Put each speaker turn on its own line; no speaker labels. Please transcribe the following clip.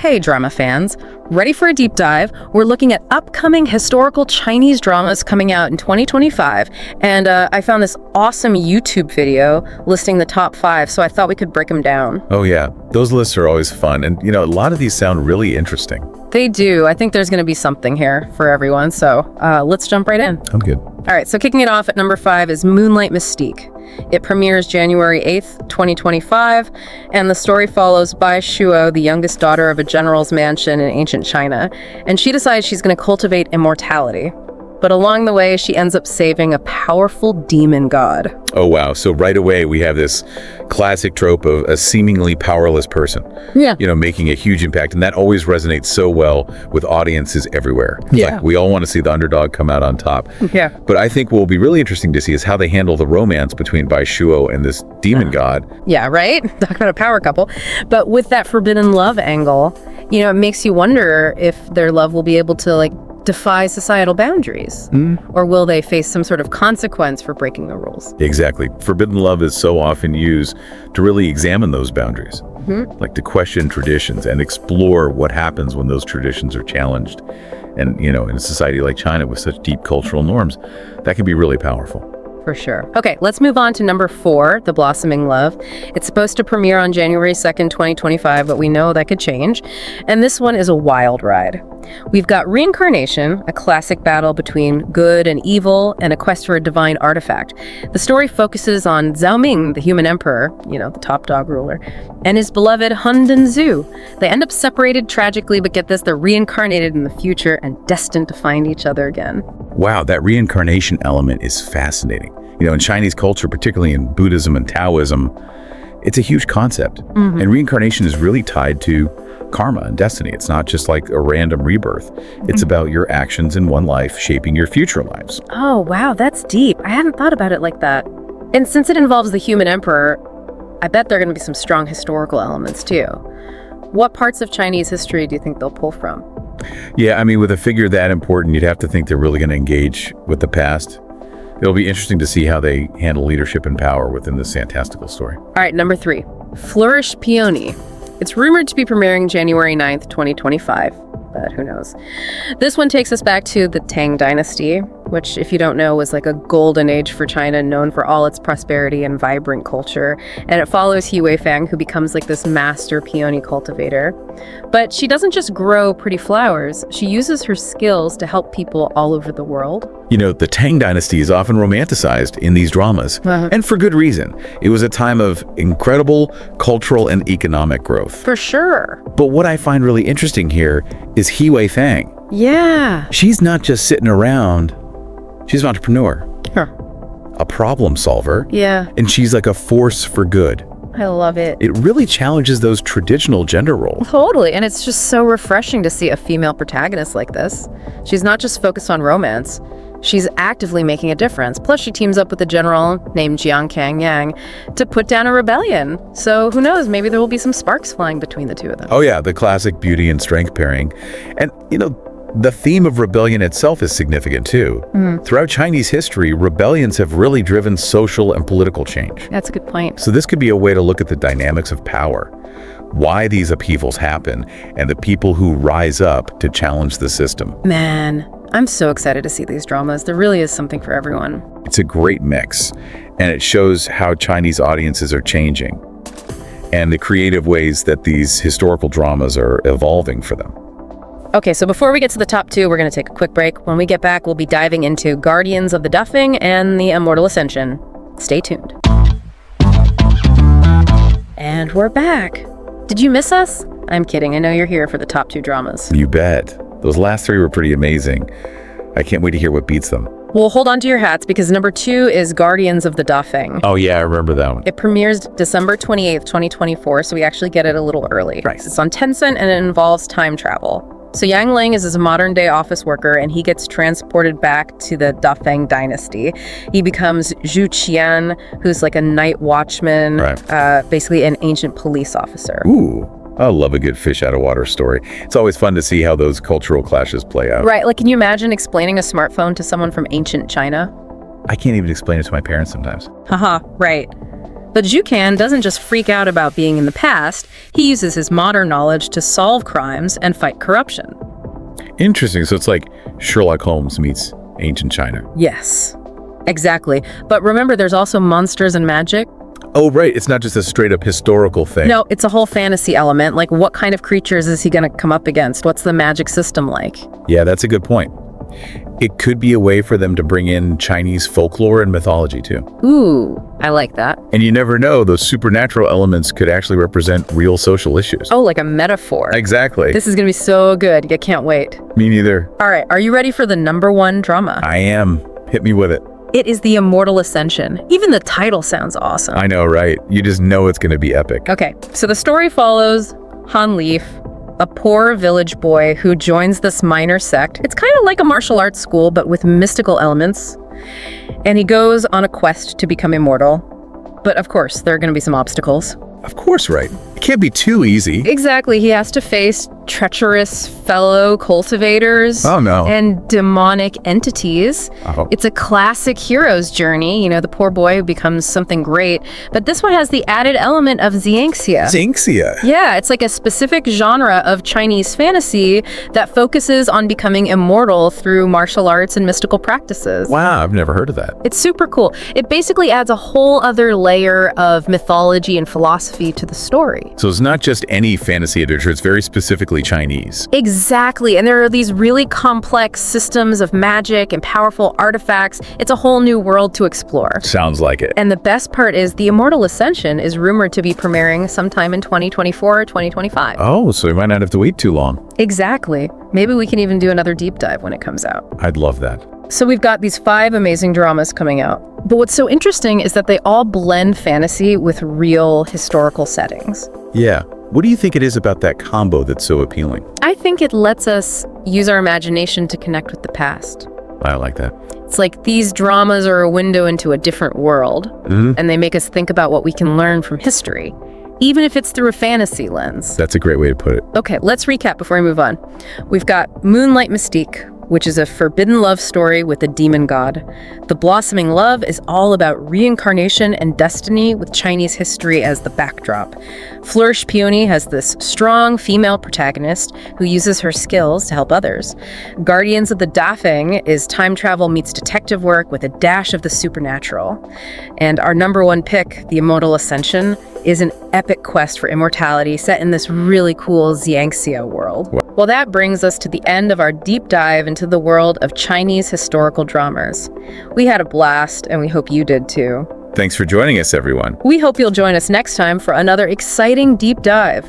Okay, drama fans, ready for a deep dive? We're looking at upcoming historical Chinese dramas coming out in 2025, and I found this awesome YouTube video listing the top 5, so I thought we could break them down.
Oh yeah, those lists are always fun, and a lot of these sound really interesting.
They do. I think there's going to be something here for everyone, so let's jump right in.
I'm good.
All right, so kicking it off at number 5 is Moonlight Mystique. It premieres January 8th, 2025, and the story follows Bai Shuo, the youngest daughter of a general's mansion in ancient China, and she decides she's going to cultivate immortality. But along the way, she ends up saving a powerful demon god.
Oh wow, so right away we have this classic trope of a seemingly powerless person.
Yeah.
Making a huge impact, and that always resonates so well with audiences everywhere.
Yeah.
Like, we all want to see the underdog come out on top.
Yeah.
But I think what will be really interesting to see is how they handle the romance between Bai Shuo and this demon god.
Yeah, right? Talk about a power couple. But with that forbidden love angle, it makes you wonder if their love will be able to, defy societal boundaries? Or will they face some sort of consequence for breaking the rules?
Exactly. Forbidden love is so often used to really examine those boundaries, like to question traditions and explore what happens when those traditions are challenged. And, in a society like China with such deep cultural norms, that can be really powerful.
For sure. Okay, let's move on to number 4, The Blossoming Love. It's supposed to premiere on January 2nd, 2025, but we know that could change. And this one is a wild ride. We've got reincarnation, a classic battle between good and evil, and a quest for a divine artifact. The story focuses on Zhao Ming, the human emperor, the top dog ruler, and his beloved Hun Zhu. They end up separated tragically, but get this, they're reincarnated in the future and destined to find each other again.
Wow, that reincarnation element is fascinating. In Chinese culture, particularly in Buddhism and Taoism, it's a huge concept. And reincarnation is really tied to karma and destiny. It's not just like a random rebirth. It's about your actions in one life shaping your future lives.
Oh, wow, that's deep. I hadn't thought about it like that. And since it involves the human emperor, I bet there are going to be some strong historical elements too. What parts of Chinese history do you think they'll pull from?
Yeah, with a figure that important, you'd have to think they're really going to engage with the past. It'll be interesting to see how they handle leadership and power within this fantastical story.
All right, number 3, Flourished Peony. It's rumored to be premiering January 9th, 2025, but who knows. This one takes us back to the Tang Dynasty, which, if you don't know, was like a golden age for China, known for all its prosperity and vibrant culture. And it follows He Weifang, who becomes like this master peony cultivator. But she doesn't just grow pretty flowers. She uses her skills to help people all over the world.
The Tang Dynasty is often romanticized in these dramas, and for good reason. It was a time of incredible cultural and economic growth.
For sure.
But what I find really interesting here is He Weifang.
Yeah.
She's not just sitting around. She's an entrepreneur, a problem solver, and she's like a force for good.
I love it.
It really challenges those traditional gender roles.
Totally, and it's just so refreshing to see a female protagonist like this. She's not just focused on romance. She's actively making a difference. Plus, she teams up with a general named Jiang Kangyang to put down a rebellion. So who knows, maybe there will be some sparks flying between the two of them.
Oh yeah, the classic beauty and strength pairing. And, the theme of rebellion itself is significant too. Throughout Chinese history, rebellions have really driven social and political change.
That's a good point.
So this could be a way to look at the dynamics of power, why these upheavals happen, and the people who rise up to challenge the system.
Man, I'm so excited to see these dramas. There really is something for everyone.
It's a great mix, and it shows how Chinese audiences are changing and the creative ways that these historical dramas are evolving for them.
Okay, so before we get to the top 2, we're going to take a quick break. When we get back, we'll be diving into Guardians of the Dafeng and the Immortal Ascension. Stay tuned. And we're back. Did you miss us? I'm kidding. I know you're here for the top 2 dramas.
You bet. Those last 3 were pretty amazing. I can't wait to hear what beats them.
Well, hold on to your hats because number 2 is Guardians of the Dafeng.
Oh yeah, I remember that one.
It premieres December 28th, 2024, so we actually get it a little early.
Right.
It's on Tencent and it involves time travel. So Yang Ling is a modern-day office worker, and he gets transported back to the Dafeng dynasty. He becomes Zhu Qian, who's like a night watchman, basically an ancient police officer.
Ooh, I love a good fish out of water story. It's always fun to see how those cultural clashes play out.
Right, can you imagine explaining a smartphone to someone from ancient China?
I can't even explain it to my parents sometimes.
Haha, right. But Zhukan doesn't just freak out about being in the past, he uses his modern knowledge to solve crimes and fight corruption.
Interesting. So it's like Sherlock Holmes meets ancient China.
Yes, exactly. But remember, there's also monsters and magic.
Oh, right. It's not just a straight up historical thing.
No, it's a whole fantasy element. Like, what kind of creatures is he going to come up against? What's the magic system like?
Yeah, that's a good point. It could be a way for them to bring in Chinese folklore and mythology, too.
Ooh, I like that.
And you never know, those supernatural elements could actually represent real social issues.
Oh, like a metaphor.
Exactly.
This is going to be so good. I can't wait.
Me neither.
All right, are you ready for the #1 drama?
I am. Hit me with it.
It is the Immortal Ascension. Even the title sounds awesome.
I know, right? You just know it's going to be epic.
Okay, so the story follows Han Leaf, a poor village boy who joins this minor sect. It's kind of like a martial arts school, but with mystical elements. And he goes on a quest to become immortal. But of course, there are going to be some obstacles.
Of course, right? It can't be too easy.
Exactly. He has to face treacherous fellow cultivators
Oh, no.
and demonic entities.
Oh.
It's a classic hero's journey. You know, the poor boy who becomes something great. But this one has the added element of Xianxia.
Xianxia.
Yeah, it's like a specific genre of Chinese fantasy that focuses on becoming immortal through martial arts and mystical practices.
Wow, I've never heard of that.
It's super cool. It basically adds a whole other layer of mythology and philosophy to the story.
So it's not just any fantasy literature, it's very specifically Chinese.
Exactly, and there are these really complex systems of magic and powerful artifacts. It's a whole new world to explore.
Sounds like it.
And the best part is the Immortal Ascension is rumored to be premiering sometime in 2024 or 2025.
Oh, so we might not have to wait too long.
Exactly. Maybe we can even do another deep dive when it comes out.
I'd love that.
So we've got these 5 amazing dramas coming out. But what's so interesting is that they all blend fantasy with real historical settings.
Yeah. What do you think it is about that combo that's so appealing?
I think it lets us use our imagination to connect with the past.
I like that.
It's like these dramas are a window into a different world, and they make us think about what we can learn from history, even if it's through a fantasy lens.
That's a great way to put it.
Okay, let's recap before we move on. We've got Moonlight Mystique, which is a forbidden love story with a demon god. The Blossoming Love is all about reincarnation and destiny with Chinese history as the backdrop. Flourished Peony has this strong female protagonist who uses her skills to help others. Guardians of the Dafeng is time travel meets detective work with a dash of the supernatural. And our #1 pick, The Immortal Ascension, is an epic quest for immortality set in this really cool Xianxia world. Well, that brings us to the end of our deep dive into the world of Chinese historical dramas. We had a blast, and we hope you did too.
Thanks for joining us, everyone.
We hope you'll join us next time for another exciting deep dive.